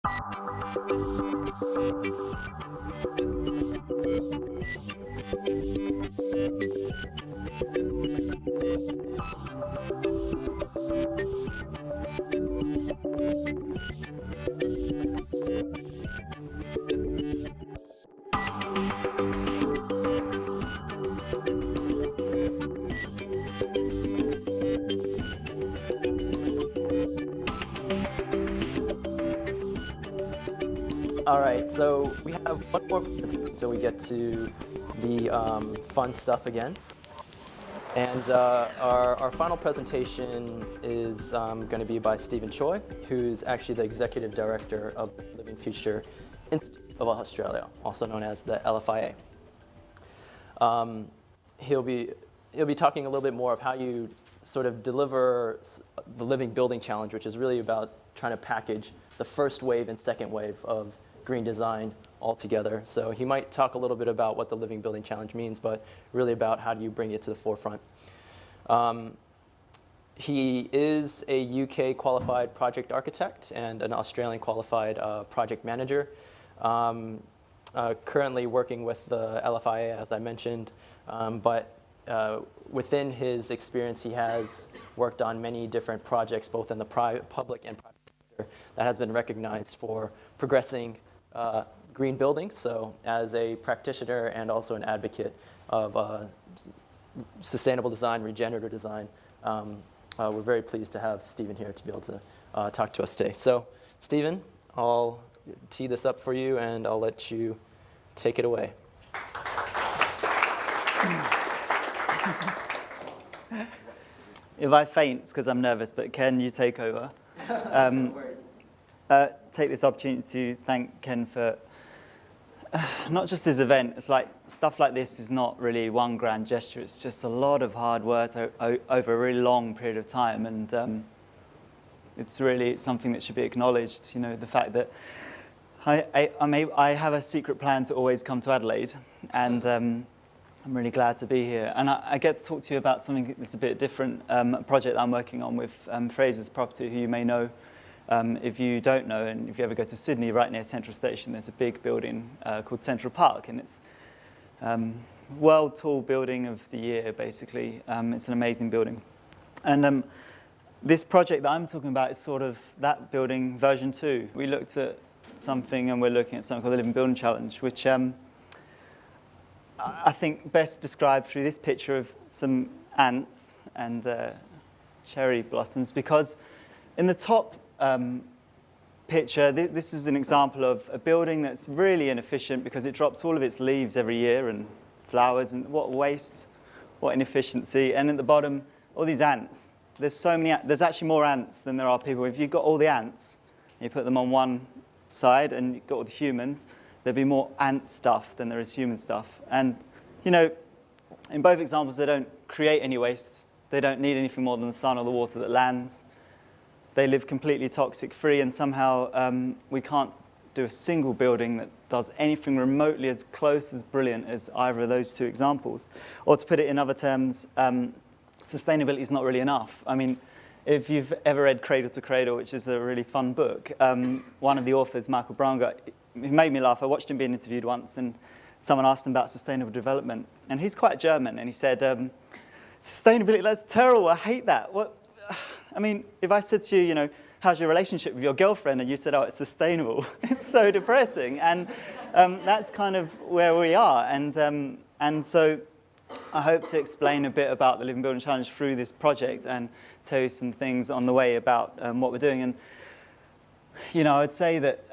All right, so we have one more until we get to the fun stuff again. And our final presentation is going to be by Stephen Choi, who's actually the Executive Director of Living Future Institute of Australia, also known as the LFIA. He'll be talking a little bit more of how you sort of deliver the Living Building Challenge, which is really about trying to package the first wave and second wave of green design all together. So he might talk a little bit about what the Living Building Challenge means, but really about how do you bring it to the forefront. He is a UK qualified project architect and an Australian qualified project manager. Currently working with the LFIA, as I mentioned, but within his experience, he has worked on many different projects, both in the public and private sector, that has been recognized for progressing green buildings. So as a practitioner and also an advocate of sustainable design, regenerative design, we're very pleased to have Stephen here to be able to talk to us today. So Stephen, I'll tee this up for you and I'll let you take it away. If I faint, it's because I'm nervous, but Ken, you take over. Take this opportunity to thank Ken for not just his event. It's like stuff like this is not really one grand gesture. It's just a lot of hard work over a really long period of time, and it's really something that should be acknowledged. You know, the fact that I have a secret plan to always come to Adelaide, and I'm really glad to be here. And I get to talk to you about something that's a bit different, a project that I'm working on with Fraser's Property, who you may know. If you don't know, and if you ever go to Sydney, right near Central Station, there's a big building called Central Park, and it's World Tall Building of the Year, basically. It's an amazing building. And this project that I'm talking about is sort of that building version 2. We looked at something, and we're looking at something called the Living Building Challenge, which I think best described through this picture of some ants and cherry blossoms, because in the top picture, this is an example of a building that's really inefficient because it drops all of its leaves every year and flowers, and what waste, what inefficiency. And at the bottom, all these ants. There's so many, there's actually more ants than there are people. If you've got all the ants, and you put them on one side and you've got all the humans, there'd be more ant stuff than there is human stuff. And, you know, in both examples, they don't create any waste. They don't need anything more than the sun or the water that lands. They live completely toxic-free, and somehow we can't do a single building that does anything remotely as close as brilliant as either of those two examples. Or to put it in other terms, sustainability is not really enough. I mean, if you've ever read Cradle to Cradle, which is a really fun book, one of the authors, Michael Branger, he made me laugh. I watched him being interviewed once, and someone asked him about sustainable development. And he's quite German, and he said, sustainability, that's terrible, I hate that. What? I mean, if I said to you, you know, how's your relationship with your girlfriend? And you said, oh, it's sustainable. It's so depressing. And that's kind of where we are. And so I hope to explain a bit about the Living Building Challenge through this project and tell you some things on the way about what we're doing. And, you know, I'd say that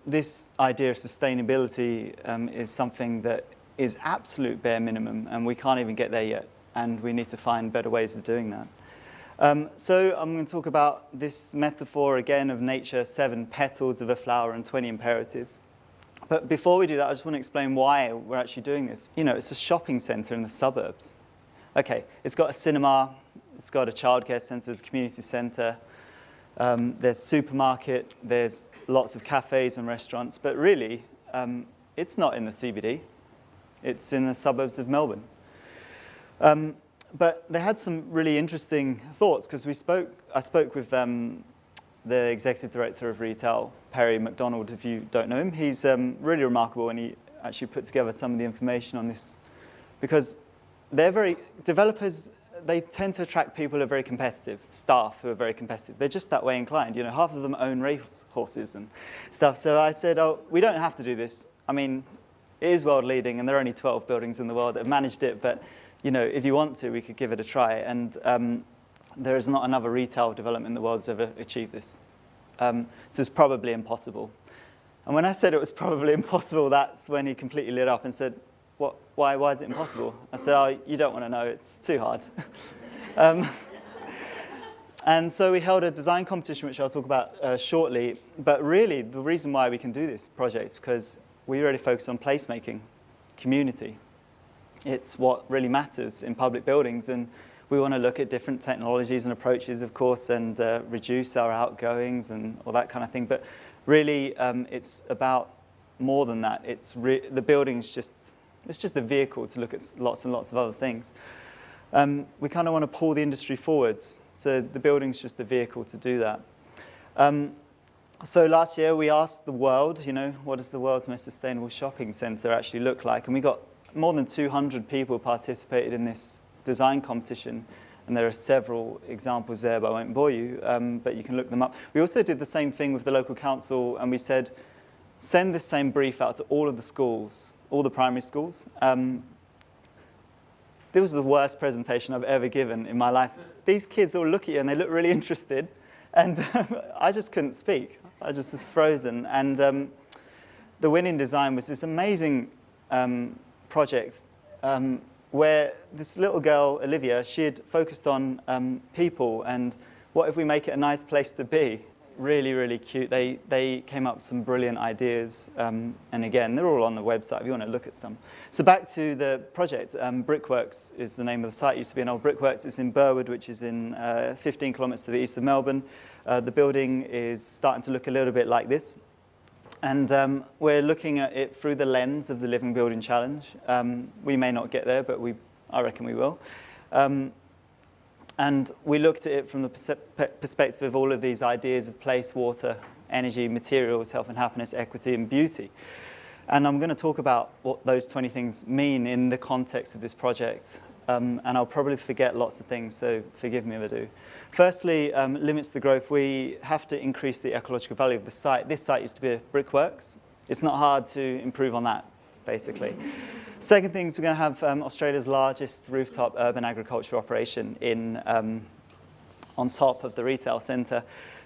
this idea of sustainability is something that is absolute bare minimum, and we can't even get there yet. And we need to find better ways of doing that. So I'm going to talk about this metaphor again of nature, 7 petals of a flower and 20 imperatives. But before we do that, I just want to explain why we're actually doing this. You know, it's a shopping centre in the suburbs. Okay, it's got a cinema, it's got a childcare centre, there's a community centre, there's supermarket, there's lots of cafes and restaurants, but really, it's not in the CBD. It's in the suburbs of Melbourne. But they had some really interesting thoughts, because I spoke with the Executive Director of Retail, Perry McDonald, if you don't know him. He's really remarkable, and he actually put together some of the information on this, because developers, they tend to attract people who are very competitive, staff who are very competitive. They're just that way inclined. You know, half of them own race horses and stuff. So I said, oh, we don't have to do this. I mean, it is world leading, and there are only 12 buildings in the world that have managed it, but you know, if you want to, we could give it a try. And there is not another retail development in the world that's ever achieved this. So it's probably impossible. And when I said it was probably impossible, that's when he completely lit up and said, "What? Why is it impossible?" I said, "Oh, you don't want to know. It's too hard." And so we held a design competition, which I'll talk about shortly. But really, the reason why we can do this project is because we really focus on placemaking, community. It's what really matters in public buildings, and we want to look at different technologies and approaches, of course, and reduce our outgoings and all that kind of thing. But really, it's about more than that. It's the building's just a vehicle to look at lots and lots of other things. We kind of want to pull the industry forwards, so the building's just the vehicle to do that. So last year we asked the world, you know, what does the world's most sustainable shopping centre actually look like? And we got more than 200 people participated in this design competition, and there are several examples there, but I won't bore you, but you can look them up. We also did the same thing with the local council, and we said, send this same brief out to all of the schools, all the primary schools. This was the worst presentation I've ever given in my life. These kids all look at you and they look really interested, and I just couldn't speak. I just was frozen. And the winning design was this amazing project where this little girl, Olivia, she had focused on people and what if we make it a nice place to be. Really, really cute. They came up with some brilliant ideas. And again, they're all on the website if you want to look at some. So back to the project. Brickworks is the name of the site. It used to be an old Brickworks. It's in Burwood, which is in 15 kilometres to the east of Melbourne. The building is starting to look a little bit like this. And we're looking at it through the lens of the Living Building Challenge. We may not get there, but I reckon we will. And we looked at it from the perspective of all of these ideas of place, water, energy, materials, health and happiness, equity and beauty. And I'm going to talk about what those 20 things mean in the context of this project. And I'll probably forget lots of things, so forgive me if I do. Firstly, limits to growth. We have to increase the ecological value of the site. This site used to be a brickworks. It's not hard to improve on that, basically. Second thing is we're going to have Australia's largest rooftop urban agriculture operation on top of the retail centre.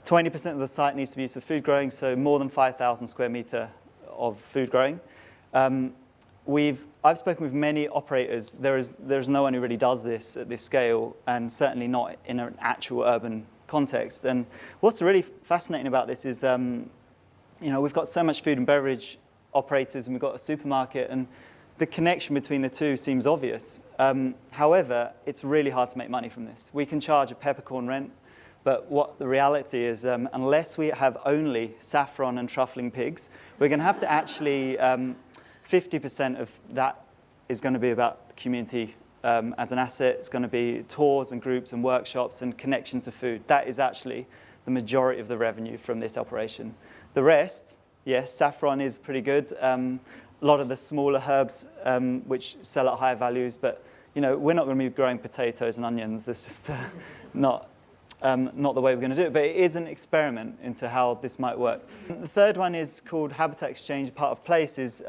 20% of the site needs to be used for food growing, so more than 5,000 square metre of food growing. I've spoken with many operators. There's no one who really does this at this scale, and certainly not in an actual urban context. And what's really fascinating about this is, you know, we've got so much food and beverage operators, and we've got a supermarket, and the connection between the two seems obvious. However, it's really hard to make money from this. We can charge a peppercorn rent, but what the reality is, unless we have only saffron and truffling pigs, we're going to have to actually 50% of that is going to be about the community as an asset. It's going to be tours and groups and workshops and connection to food. That is actually the majority of the revenue from this operation. The rest, yes, saffron is pretty good. A lot of the smaller herbs, which sell at higher values, but you know, we're not going to be growing potatoes and onions. That's just not the way we're going to do it. But it is an experiment into how this might work. The third one is called Habitat Exchange, Part of Place.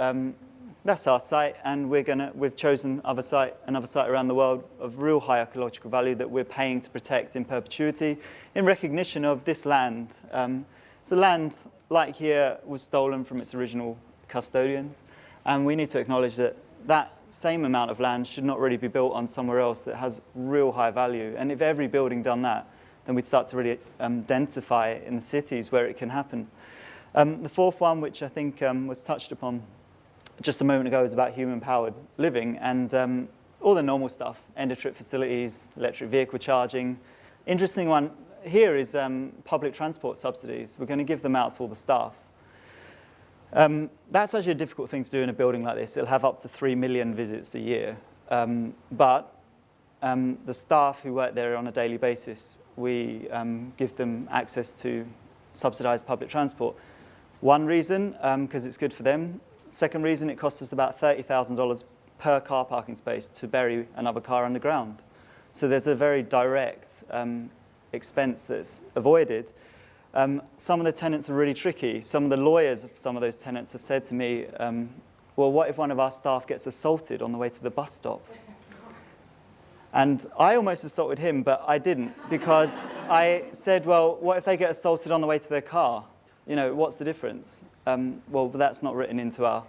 That's our site, and we've chosen another site around the world of real high ecological value that we're paying to protect in perpetuity in recognition of this land. So land, like here, was stolen from its original custodians, and we need to acknowledge that that same amount of land should not really be built on somewhere else that has real high value. And if every building done that, then we'd start to really densify in the cities where it can happen. The fourth one, which I think was touched upon just a moment ago, is about human-powered living and all the normal stuff, end-of-trip facilities, electric vehicle charging. Interesting one here is public transport subsidies. We're going to give them out to all the staff. That's actually a difficult thing to do in a building like this. It'll have up to 3 million visits a year. But the staff who work there on a daily basis, we give them access to subsidised public transport. One reason, because it's good for them. Second reason, it costs us about $30,000 per car parking space to bury another car underground. So there's a very direct expense that's avoided. Some of the tenants are really tricky. Some of the lawyers of some of those tenants have said to me, well, what if one of our staff gets assaulted on the way to the bus stop? And I almost assaulted him, but I didn't, because I said, well, what if they get assaulted on the way to their car? You know, what's the difference? Well, that's not written into our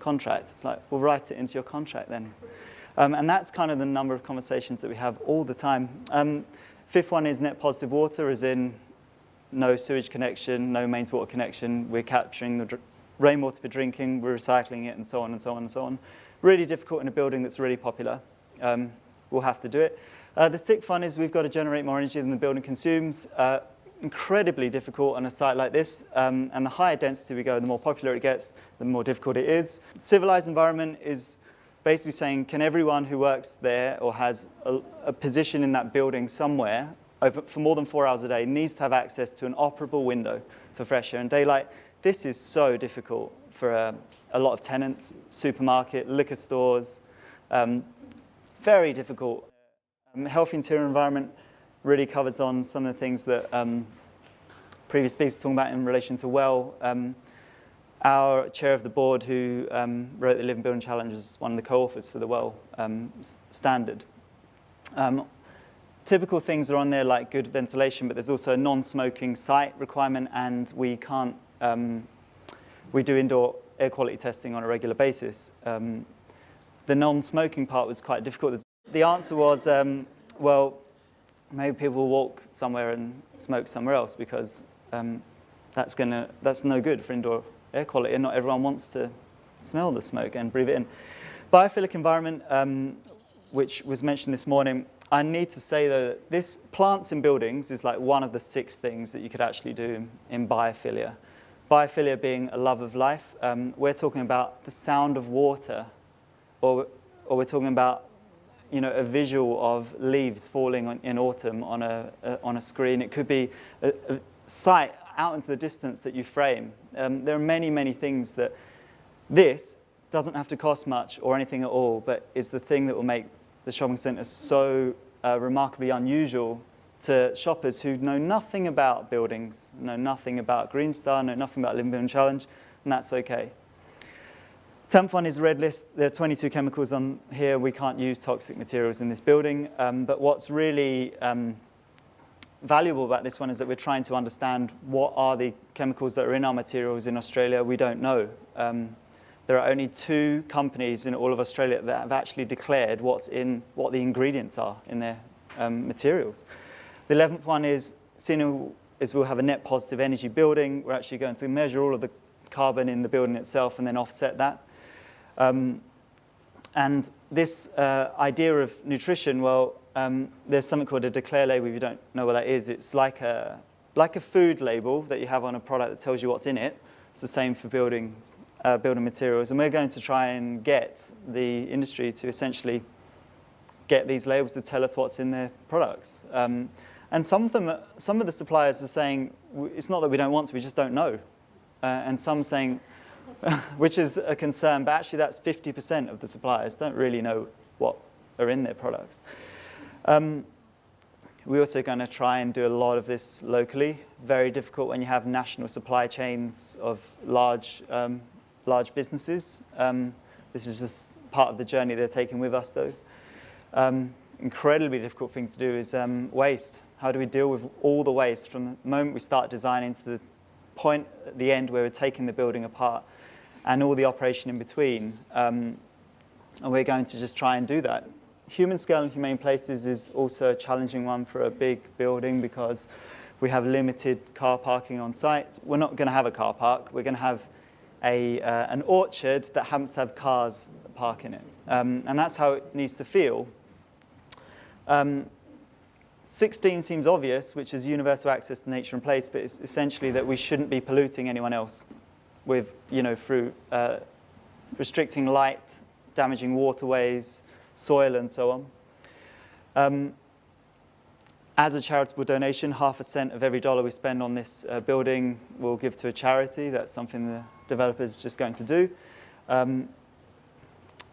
contract. It's like, well, write it into your contract then. And that's kind of the number of conversations that we have all the time. Fifth one is net positive water, as in no sewage connection, no mains water connection. We're capturing the rainwater for drinking, we're recycling it, and so on and so on and so on. Really difficult in a building that's really popular. We'll have to do it. The sixth one is we've got to generate more energy than the building consumes. Incredibly difficult on a site like this, and the higher density we go, the more popular it gets, the more difficult it is. Civilized environment is basically saying, can everyone who works there or has a position in that building somewhere for more than 4 hours a day needs to have access to an operable window for fresh air and daylight. This is so difficult for a lot of tenants, supermarket, liquor stores, very difficult. Healthy interior environment really covers on some of the things that previous speakers were talking about in relation to well. Our chair of the board who wrote the Living Building Challenge is one of the co-authors for the well standard. Typical things are on there like good ventilation, but there's also a non-smoking site requirement, and we can't, we do indoor air quality testing on a regular basis. The non-smoking part was quite difficult. The answer was, well, maybe people will walk somewhere and smoke somewhere else, because that's no good for indoor air quality, and not everyone wants to smell the smoke and breathe it in. Biophilic environment, which was mentioned this morning, I need to say though that this plants in buildings is like one of the 6 things that you could actually do in biophilia. Biophilia being a love of life. We're talking about the sound of water, or we're talking about, you know, a visual of leaves falling in autumn on a screen. It could be a sight out into the distance that you frame. There are many, many things that this doesn't have to cost much or anything at all, but is the thing that will make the shopping centre so remarkably unusual to shoppers who know nothing about buildings, know nothing about Green Star, know nothing about Living Building Challenge, and that's okay. 10th one is red list. There are 22 chemicals on here. We can't use toxic materials in this building, but what's really valuable about this one is that we're trying to understand what are the chemicals that are in our materials in Australia. We don't know. There are only 2 companies in all of Australia that have actually declared what the ingredients are in their materials. The 11th one is, seeing as we'll have a net positive energy building, we're actually going to measure all of the carbon in the building itself and then offset that. And this idea of nutrition, well, there's something called a declare label. If you don't know what that is, it's like a food label that you have on a product that tells you what's in it. It's the same for building materials. And we're going to try and get the industry to essentially get these labels to tell us what's in their products. And some of the suppliers are saying, it's not that we don't want to, we just don't know. And some saying, which is a concern, but actually that's 50% of the suppliers don't really know what are in their products. We're also going to try and do a lot of this locally. Very difficult when you have national supply chains of large businesses. This is just part of the journey they're taking with us, though. Incredibly difficult thing to do is waste. How do we deal with all the waste from the moment we start designing to the point at the end where we're taking the building apart and all the operation in between? And we're going to just try and do that. Human scale and humane places is also a challenging one for a big building because we have limited car parking on site. We're not going to have a car park. We're going to have an orchard that happens to have cars that park in it. And that's how it needs to feel. 16 seems obvious, which is universal access to nature and place, but it's essentially that we shouldn't be polluting anyone else with, through restricting light, damaging waterways, soil, and so on. As a charitable donation, 0.5% of every dollar we spend on this building we'll give to a charity. That's something the developer's just going to do.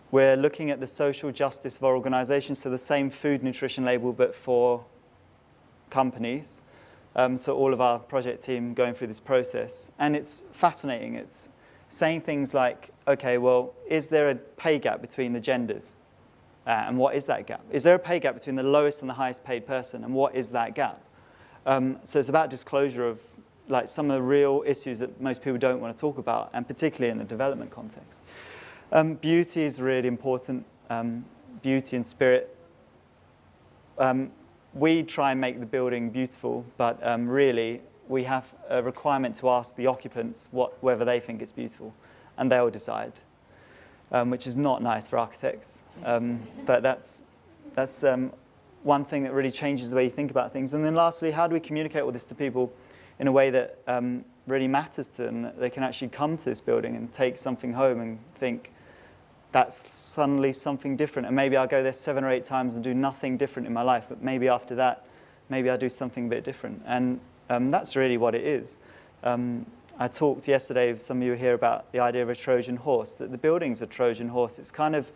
We're looking at the social justice of our organisation, so the same food nutrition label but for companies. So all of our project team going through this process. And it's fascinating. It's saying things like, okay, well, is there a pay gap between the genders? And what is that gap? Is there a pay gap between the lowest and the highest paid person? And what is that gap? So it's about disclosure of like some of the real issues that most people don't want to talk about, and particularly in the development context. Beauty is really important. Beauty and spirit. We try and make the building beautiful, but really we have a requirement to ask the occupants whether they think it's beautiful, and they'll decide, which is not nice for architects. But that's one thing that really changes the way you think about things. And then lastly, how do we communicate all this to people in a way that really matters to them, that they can actually come to this building and take something home and think, that's suddenly something different. And maybe I'll go there 7 or 8 times and do nothing different in my life, but maybe after that, maybe I'll do something a bit different. And that's really what it is. I talked yesterday with some of you here about the idea of a Trojan horse, that the building's a Trojan horse. It's kind of,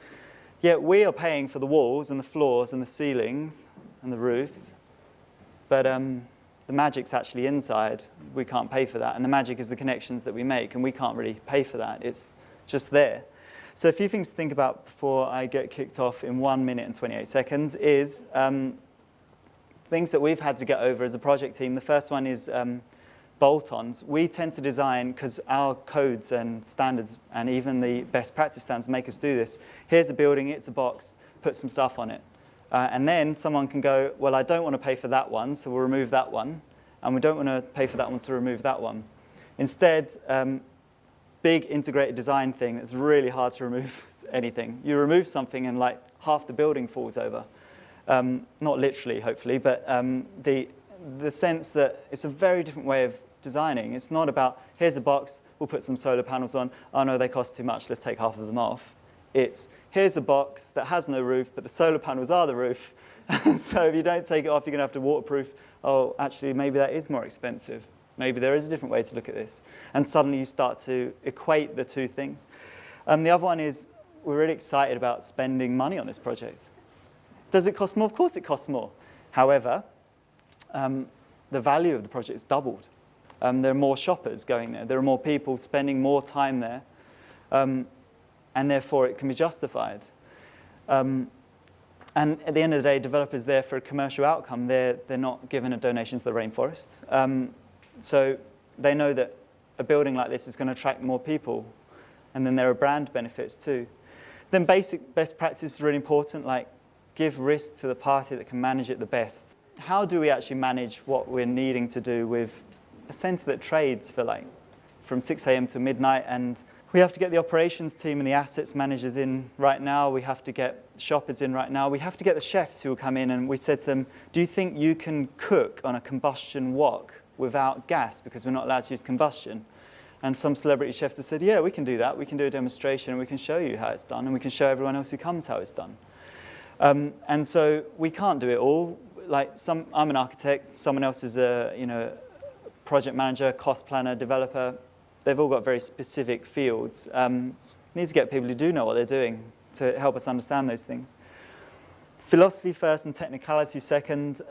yeah, we are paying for the walls and the floors and the ceilings and the roofs, but the magic's actually inside. We can't pay for that. And the magic is the connections that we make, and we can't really pay for that. It's just there. So a few things to think about before I get kicked off in 1 minute and 28 seconds is things that we've had to get over as a project team. The first one is bolt-ons. We tend to design, because our codes and standards and even the best practice standards make us do this. Here's a building, it's a box, put some stuff on it. And then someone can go, well, I don't want to pay for that one, so we'll remove that one. And we don't want to pay for that one, so remove that one. Instead, big integrated design thing that's really hard to remove anything. You remove something and like half the building falls over. Not literally, hopefully, but the sense that it's a very different way of designing. It's not about, here's a box, we'll put some solar panels on. Oh no, they cost too much, let's take half of them off. It's, here's a box that has no roof, but the solar panels are the roof. So if you don't take it off, you're going to have to waterproof. Oh, actually, maybe that is more expensive. Maybe there is a different way to look at this. And suddenly you start to equate the two things. The other one is we're really excited about spending money on this project. Does it cost more? Of course it costs more. However, the value of the project is doubled. There are more shoppers going there. There are more people spending more time there. And therefore it can be justified. And at the end of the day, developers there for a commercial outcome. They're not given a donation to the rainforest. So they know that a building like this is going to attract more people. And then there are brand benefits too. Then basic best practice is really important, like give risk to the party that can manage it the best. How do we actually manage what we're needing to do with a centre that trades for like from 6 a.m. to midnight, and we have to get the operations team and the assets managers in right now. We have to get shoppers in right now. We have to get the chefs who will come in, and we said to them, do you think you can cook on a combustion wok without gas, because we're not allowed to use combustion? And some celebrity chefs have said, yeah, we can do that. We can do a demonstration and we can show you how it's done, and we can show everyone else who comes how it's done. And so we can't do it all. Like I'm an architect, someone else is a project manager, cost planner, developer. They've all got very specific fields. We need to get people who do know what they're doing to help us understand those things. Philosophy first and technicality second.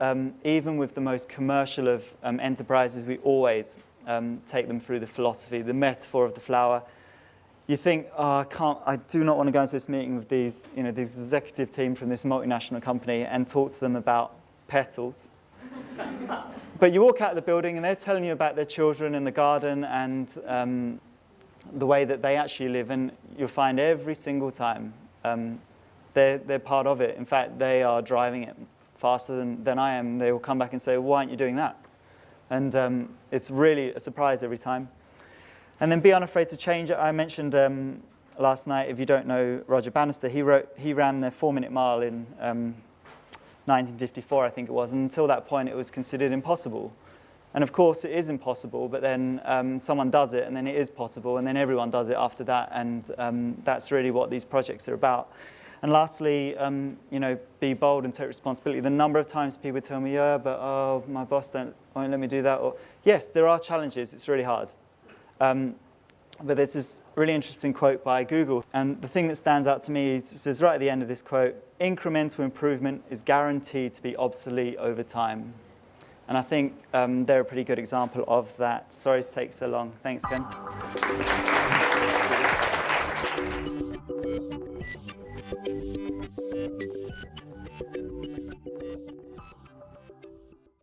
Even with the most commercial of enterprises, we always take them through the philosophy, the metaphor of the flower. You think, oh, I do not want to go into this meeting with these executive team from this multinational company and talk to them about petals. But you walk out of the building and they're telling you about their children and the garden and the way that they actually live, and you'll find every single time they're part of it. In fact, they are driving it faster than I am. They will come back and say, why aren't you doing that? And it's really a surprise every time. And then be unafraid to change it. I mentioned last night, if you don't know Roger Bannister, he ran the 4-minute mile in 1954, I think it was. And until that point, it was considered impossible. And of course, it is impossible, but then someone does it, and then it is possible, and then everyone does it after that. And that's really what these projects are about. And lastly, be bold and take responsibility. The number of times people tell me, yeah, but oh, my boss won't let me do that. Or, yes, there are challenges. It's really hard. But there's this really interesting quote by Google. And the thing that stands out to me is, it says right at the end of this quote, incremental improvement is guaranteed to be obsolete over time. And I think they're a pretty good example of that. Sorry to take so long. Thanks, Ken.